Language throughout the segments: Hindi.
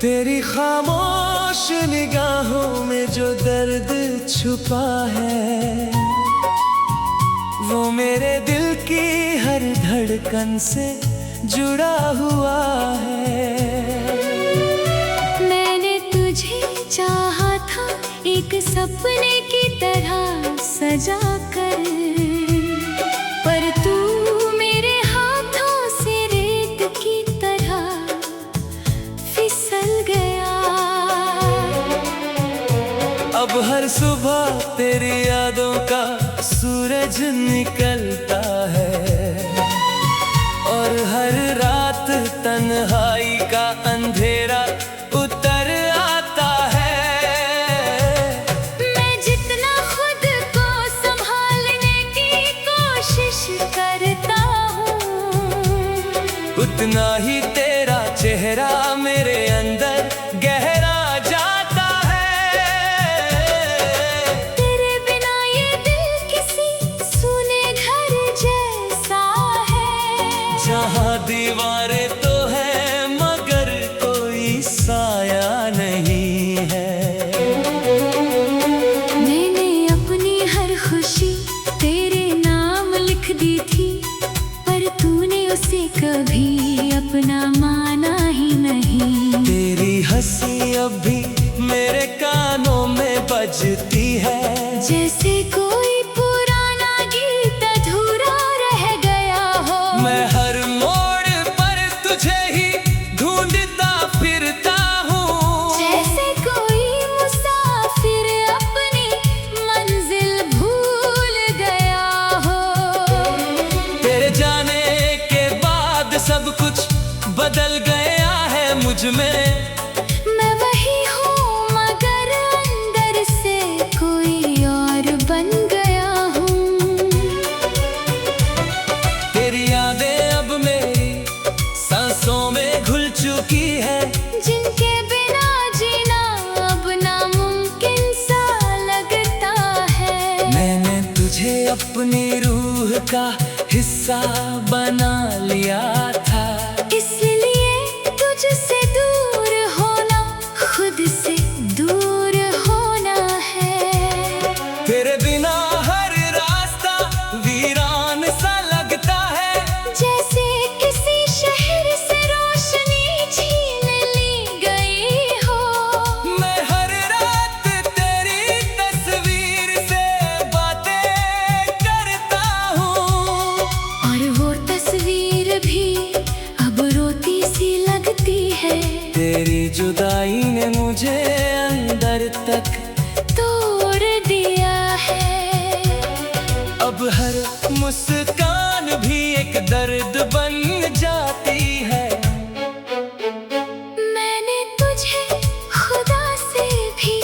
तेरी खामोश निगाहों में जो दर्द छुपा है, वो मेरे दिल की हर धड़कन से जुड़ा हुआ है। मैंने तुझे चाहा था एक सपने की तरह सजा कर, पर तू मेरे हाथों से रेत की तरह फिसल गया। अब हर सुबह तेरी यादों का सूरज निकलता है, और हर रात तन्हाई का अंधेरा उतर आता है। मैं जितना खुद को संभालने की कोशिश करता हूँ, उतना ही तेरा चेहरा मेरे अंदर गहरा जाता है। तेरे बिना ये दिल किसी सूने घर जैसा है, जहाँ दीवारें तो है मगर कोई साया नहीं है। मैंने अपनी हर खुशी तेरे नाम लिख दी थी, पर तूने उसे कभी अपना माना ही नहीं। तेरी हंसी अब भी मेरे कानों में बजती है, जैसे कोई पुराना गीत अधूरा रह गया हो। मैं हर मोड़ पर तुझे ही ढूंढता फिरता हूँ, जैसे कोई मुसाफिर अपनी मंजिल भूल गया हो। तेरे जाने के बाद सब कुछ बदल गया है मुझ में। मैं वही हूँ मगर अंदर से कोई और बन गया हूँ। तेरी यादें अब मेरी सांसों में घुल चुकी है, जिनके बिना जीना अब नामुमकिन सा लगता है। मैंने तुझे अपनी रूह का हिस्सा बना लिया था, इसलिए तुझसे दूर होना खुद से दूर होना है। तेरे बिना हर रास्ता वीरान सा लगता है, जैसे किसी शहर से रोशनी छीन ली गई हो। मैं हर रात तेरी तस्वीर से बातें करता हूँ, और वो तस्वीर भी अब रोती सी लगती है। तेरी जुदाई ने मुझे अंदर तक तोड़ दिया है। अब हर मुस्कान भी एक दर्द बन जाती है। मैंने तुझे खुदा से भी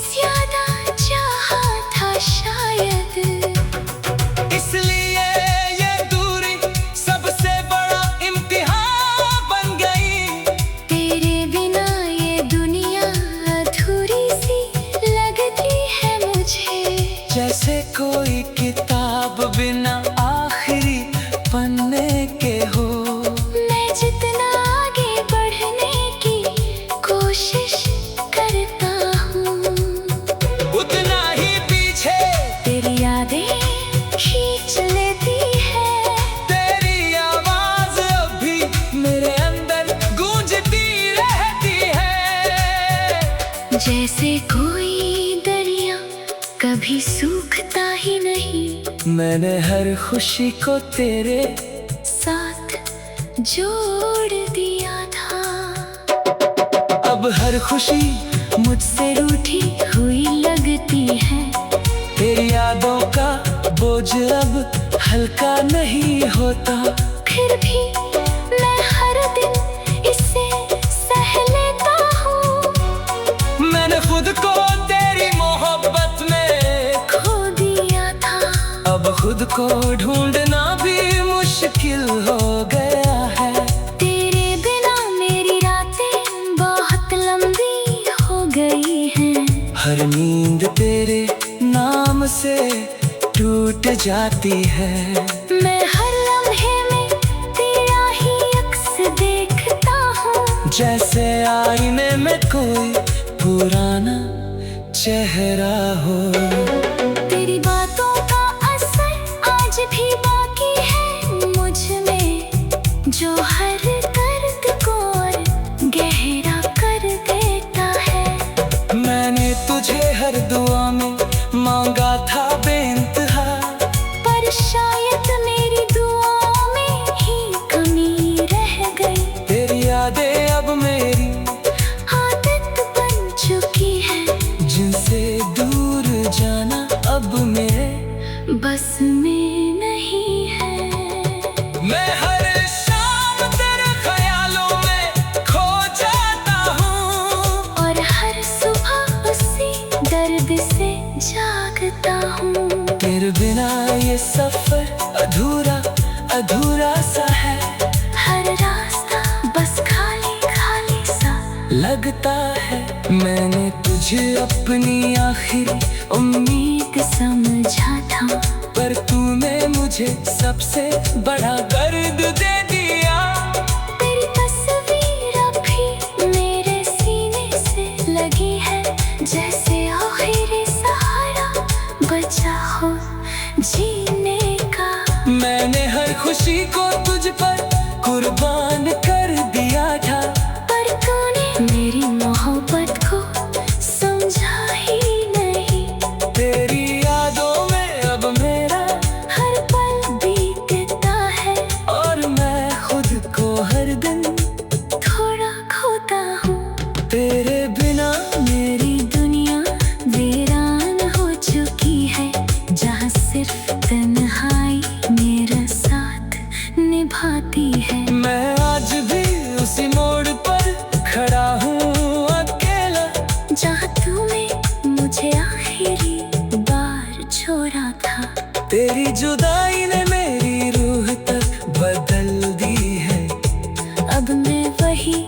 ज्यादा चाहा था शायद, इसलिए ये दूरी सबसे बड़ा इम्तिहान बन गई। तेरे बिना ये दुनिया अधूरी सी लगती है मुझे। जैसे कोई किताब बिना आखिरी पन्ने के हो, मैं जितना आगे बढ़ने की कोशिश करता हूँ, उतना ही पीछे तेरी यादें खींच लेती है। तेरी आवाज अब भी मेरे अंदर गूंजती रहती है। जैसे कोई दरिया कभी सूखता ही नहीं, मैंने हर खुशी को तेरे साथ जोड़ दिया था। अब हर खुशी मुझसे रूठी हुई लगती है, तेरी यादों का बोझ अब हल्का नहीं होता। फिर भी मैं हर दिन इसे सह लेता हूँ। मैंने खुद को तेरी मोहब्बत में खो दिया था, अब खुद को ढूंढना भी मुश्किल हो गया है। तेरे बिना मेरी रातें बहुत लंबी हो गई हैं। हर नींद तेरे नाम से टूट जाती है। मैं हर लम्हे में तेरा ही अक्स देखता हूँ, जैसे आईने में कोई पुराना चेहरा हो। तेरी बातों का असर आज भी बाकी है मुझ में, जो हर दर्द को और गहरा कर देता है। मैंने तुझे हर दुआ में मांगा था बेइंतहा, पर शायद मेरी दुआओं में ही कमी रह गई। तेरी यादें अब मेरी आदत बन चुकी है, जिनसे दूर जाना अब मेरे बस में नहीं है। मैं हर शाम तेरे ख्यालों में खो जाता हूँ, और हर सुबह उसी दर्द से जागता हूँ। तेरे बिना ये सफर अधूरा अधूरा सा है। हर रास्ता बस खाली खाली सा लगता है मैंने तुझे अपनी आखिरी उम्मीद समझा था, पर तूने मुझे सबसे बड़ा दर्द दे दिया। तेरी तस्वीर अब भी मेरे सीने से लगी है, जैसे आखिरी सहारा बचा हो जीने का। मैंने हर खुशी को तुझ पर कुर्बान कर दिया था, पर तूने मेरी मोहब्बत को समझा ही नहीं। तेरी यादों में अब मेरा हर पल बीतता है, और मैं खुद को हर दिन थोड़ा खोता हूँ। तेरे बिना मेरी दुनिया वीरान हो चुकी है, जहाँ सिर्फ तन्हाई मेरा साथ निभाती है। मैं आज भी उसी मोड़ पर खड़ा हूँ अकेला, जहाँ तूने मुझे आखिरी बार छोड़ा था। तेरी जुदाई ने मेरी रूह तक बदल दी है। अब मैं वही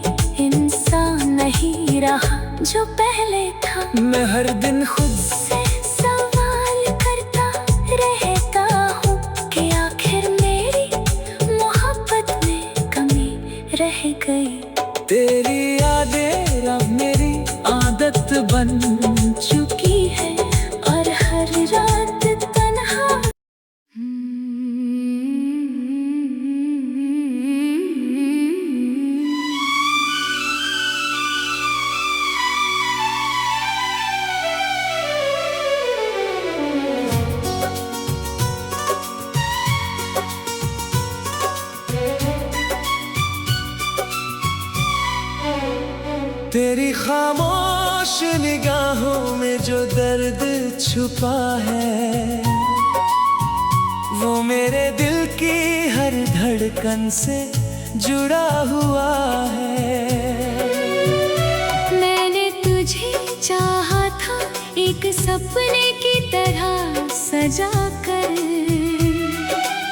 इंसान नहीं रहा जो पहले था। मैं हर दिन खुद से सवाल करता रहता हूँ कि आखिर मेरी मोहब्बत में कमी रह गई। तेरी यादें अब मेरी आदत बन चुकी है, और हर रात तन्हा। तेरी खामोश निगाहों में जो दर्द छुपा है, वो मेरे दिल की हर धड़कन से जुड़ा हुआ है। मैंने तुझे चाहा था एक सपने की तरह सजा कर,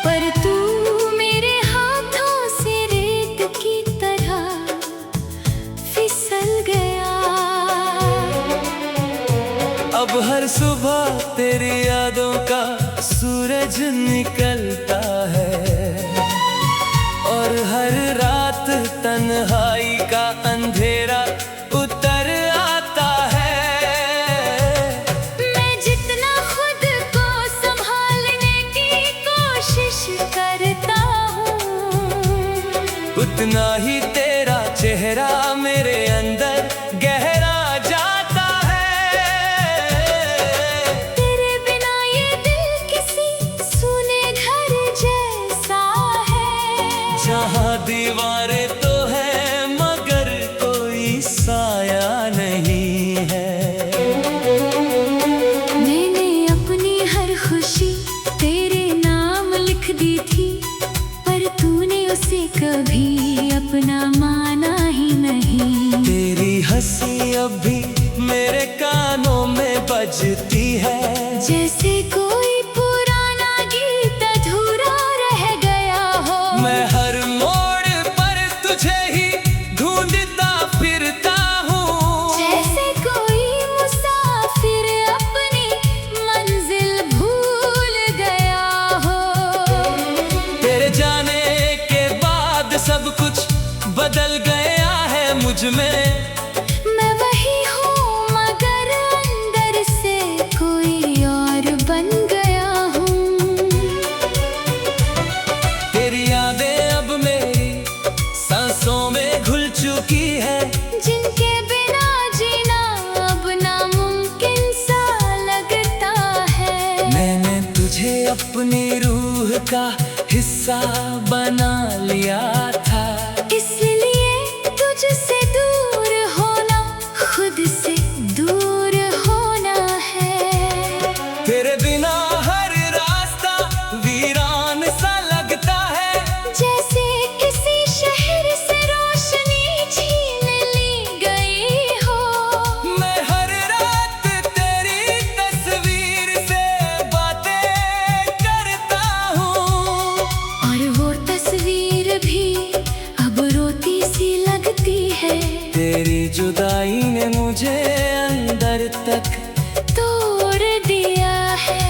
पर तू मेरे हाथों से रेत की तरह फिसल गया। अब हर सुबह तेरी यादों का सूरज निकलता है, और हर रात तन्हाई का अंधेरा उतर आता है। मैं जितना खुद को संभालने की कोशिश करता हूँ, उतना ही तेरा चेहरा मेरे अंदर गहरा जाता है। तेरे बिना ये दिल किसी सूने घर जैसा है, जहाँ दीवारें तो है मगर कोई साया नहीं है। मैंने अपनी हर खुशी तेरे नाम लिख दी थी, पर तूने उसे कभी अपना माना ही नहीं। तेरी हंसी अब भी मेरे कानों में बजती है, जैसे कोई पुराना गीत अधूरा रह गया हो। मैं हर मोड़ पर तुझे ही ढूंढता फिरता हूँ, जैसे कोई मुसाफिर अपनी मंजिल भूल गया हो। तेरे जाने के बाद सब कुछ बदल गया है मुझ मुझ में। मैं वही हूँ मगर अंदर से कोई और बन गया हूँ। तेरी यादें अब मेरी सांसों में घुल चुकी है, जिनके बिना जीना अब नामुमकिन सा लगता है। मैंने तुझे अपनी रूह का हिस्सा बना लिया था, इसलिए तुझसे दूर होना खुद से दूर होना है। तेरे बिना हर रास्ता वीरान सा लगता है, जैसे किसी शहर से रोशनी छीन ली गई हो। मैं हर रात तेरी तस्वीर से बातें करता हूँ, और वो तस्वीर भी अब रोती सी लगती है। तेरी जुदाई ने मुझे अंदर तक तोड़ दिया है।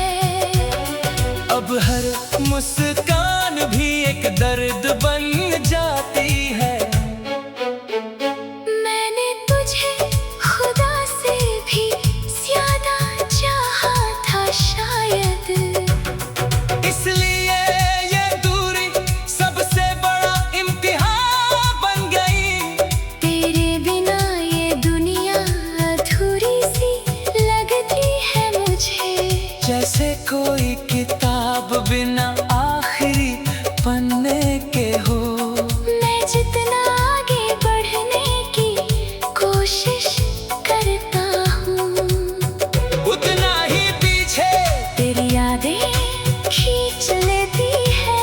अब हर मुस्कान भी एक दर्द बन जाती है। मैंने तुझे खुदा से भी ज्यादा चाहा था शायद, इसलिए ये दूरी सबसे बड़ा इम्तिहान बन गई। तेरे बिना ये दुनिया अधूरी सी लगती है मुझे। जैसे कोई किताब बिना आखिरी पन्ने के हो। मैं जितना आगे बढ़ने की कोशिश करता हूँ, उतना ही पीछे तेरी यादें खींच लेती है।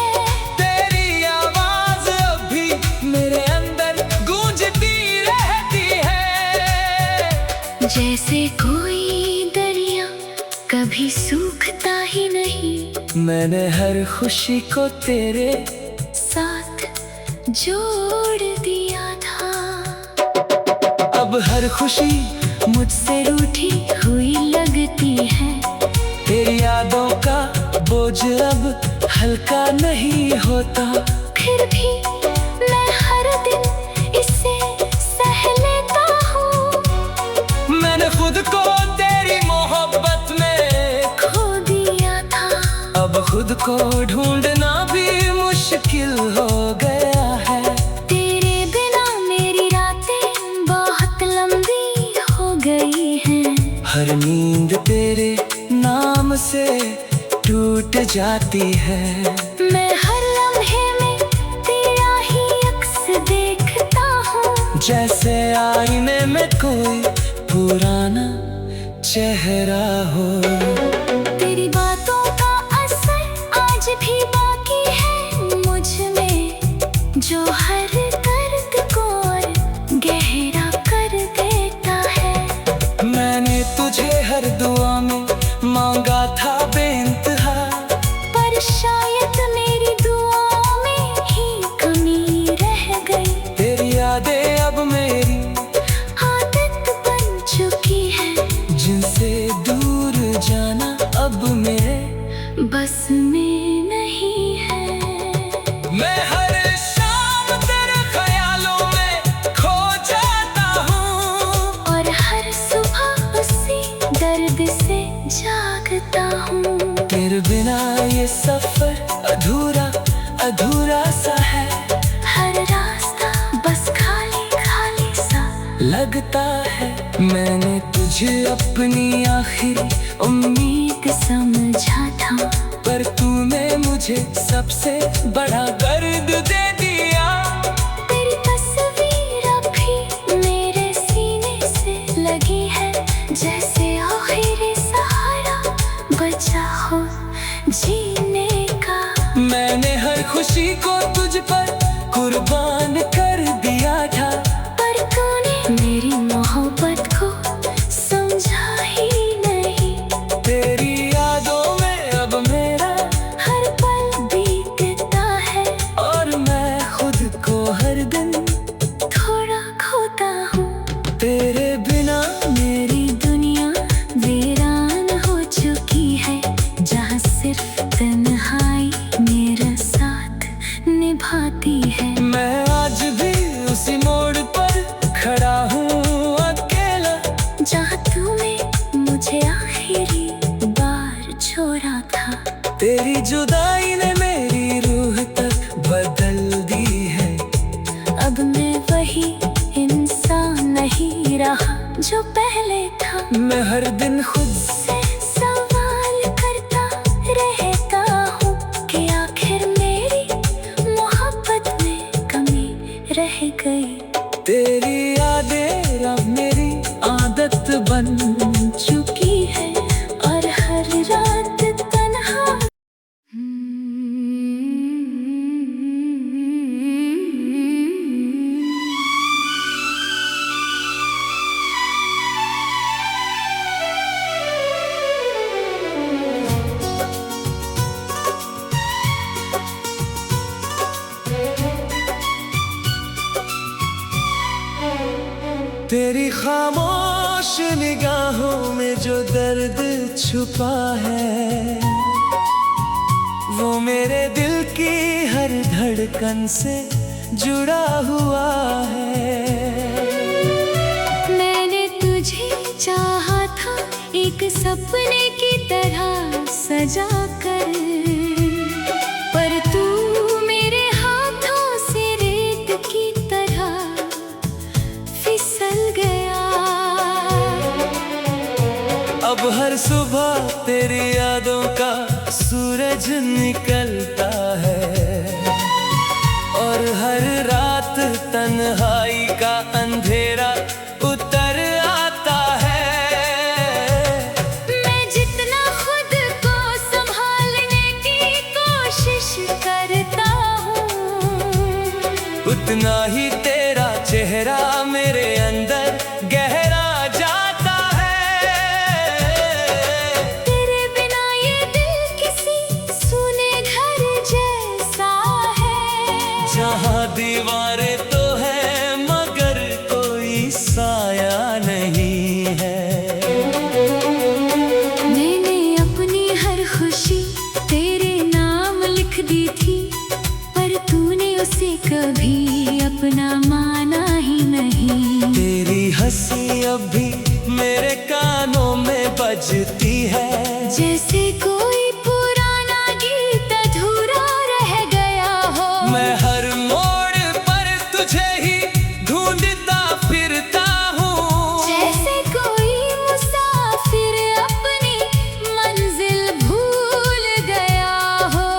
तेरी आवाज अब भी मेरे अंदर गूंजती रहती है। जैसे कोई दरिया कभी सूखता ही नहीं, मैंने हर खुशी को तेरे साथ जोड़ दिया था। अब हर खुशी मुझसे रूठी हुई लगती है। तेरी यादों का बोझ अब हल्का नहीं होता। फिर भी मैं हर दिन इसे सह लेता हूँ। मैंने खुद को तेरी मोहब्बत में खो दिया था, अब खुद को ढूंढना भी मुश्किल हो गया है। तेरे बिना मेरी रातें बहुत लंबी हो गई हैं। हर नींद तेरे नाम से टूट जाती है। मैं हर लम्हे में तेरा ही अक्स देखता हूँ, जैसे आईने में कोई पुराना चेहरा हो। तेरी बातों का असर आज भी बाकी है मुझ में, जो हर दर्द को और गहरा कर देता है। मैंने तुझे हर दुआ में मांगा था बेइंतहा, पर शायद मेरी दुआओं में ही कमी रह गई। तेरी यादें अब मेरी आदत बन चुकी है, जिनसे दूर जाना अब मेरे बस में नहीं है। मैं हर शाम तेरे ख्यालों में खो जाता हूँ, और हर सुबह उसी दर्द से जागता हूँ। तेरे बिना ये सफर अधूरा अधूरा सा है। हर रास्ता बस खाली खाली सा लगता है। मैंने तुझे अपनी आखिरी उम्मीद समझा था, पर तूने मुझे सबसे बड़ा दर्द दे दिया। तेरी तस्वीर अब भी मेरे सीने से लगी है, जैसे आखिरी सहारा बचा हो जीने का। मैंने हर खुशी को तुझ पर कुर्बान कर दिया था, पर तूने मेरी मोहब्बत को समझा ही नहीं। तेरी यादों में अब मेरा हर पल बीतता है, और मैं खुद को हर दिन थोड़ा खोता हूँ। तेरे बिना मेरी दुनिया वीरान हो चुकी है, जहाँ सिर्फ तन्हाई मेरा साथ निभाती जुदाई ने मेरी रूह तक बदल दी है। अब मैं वही इंसान नहीं रहा जो पहले था। मैं हर दिन खुद से सवाल करता रहता हूँ कि आखिर मेरी मोहब्बत में कमी रह गई। तेरी यादें अब मेरी आदत बन चुकी है और हर रात तन्हा। तेरी खामोश निगाहों में जो दर्द छुपा है, वो मेरे दिल की हर धड़कन से जुड़ा हुआ है। मैंने तुझे चाहा था एक सपने की तरह सजा कर, पर तू मेरे हाथों से रेत की तरह फिसल गया। अब हर सुबह तेरी यादों का सूरज निकलता है और हर रात तन्हाई का अंधेरा उतर आता है। मैं जितना खुद को संभालने की कोशिश करता हूँ, उतना ही तेरा चेहरा मेरे अंदर गहरा जाता है। तेरे बिना ये दिल किसी सुने घर जैसा है, जहाँ दीवारें तो है मगर कोई साया नहीं है। मैंने अपनी हर खुशी तेरे नाम लिख दी थी, पर तूने उसे कभी अपना माना ही नहीं। तेरी हंसी अब भी मेरे कानों में बजती है, जैसे कोई पुराना गीत अधूरा रह गया हो। मैं हर मोड़ पर तुझे ही ढूंढता फिरता हूँ, जैसे कोई मुसाफिर अपनी मंजिल भूल गया हो।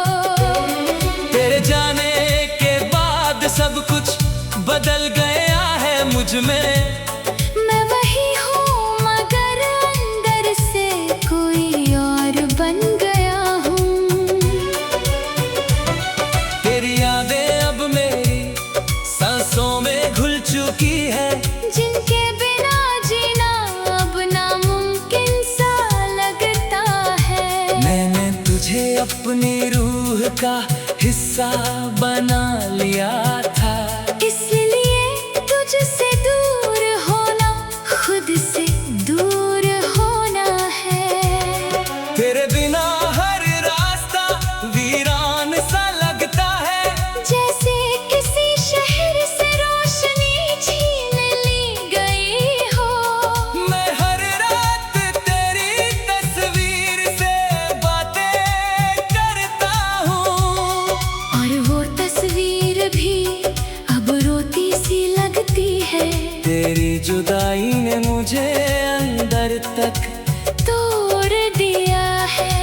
तेरे जाने के बाद सब कुछ बदल गया है मुझ में। मैं वही हूँ मगर अंदर से कोई और बन गया हूँ। तेरी यादें अब मेरी सांसों में घुल चुकी है, जिनके बिना जीना अब नामुमकिन सा लगता है। मैंने तुझे अपनी रूह का हिस्सा बना लिया था, इसलिए तुझसे दूर होना खुद से दूर होना है। तेरे बिना हर रास्ता वीरान सा लगता है, जैसे किसी शहर से रोशनी छीन ली गई हो। मैं हर रात तेरी तस्वीर से बातें करता हूँ, और वो तस्वीर भी अब रोती सी लगती है। तेरी जुदाई ने मुझे अंदर तक तोड़ दिया है।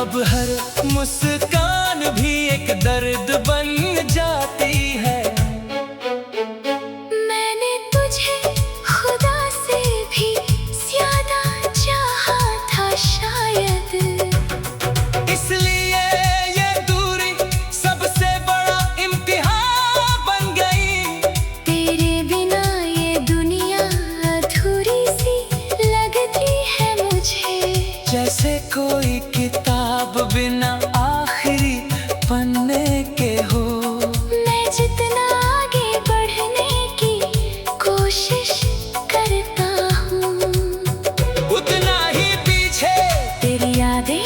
अब हर मुस्कान भी एक दर्द बन जाती है। मैंने तुझे खुदा से भी ज्यादा चाहा था शायद, इसलिए ये दूरी सबसे बड़ा इम्तिहान बन गई। तेरे बिना ये दुनिया अधूरी सी लगती है मुझे, जैसे कोई किताब बिना आखिरी पन्ने के हो। मैं जितना आगे बढ़ने की कोशिश करता हूँ, उतना ही पीछे तेरी यादें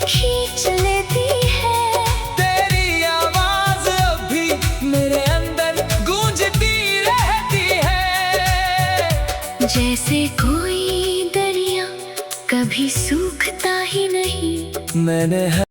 खींच लेती है। तेरी आवाज अब भी मेरे अंदर गूंजती रहती है, जैसे कोई दरिया कभी सूखता ही नहीं। मैंने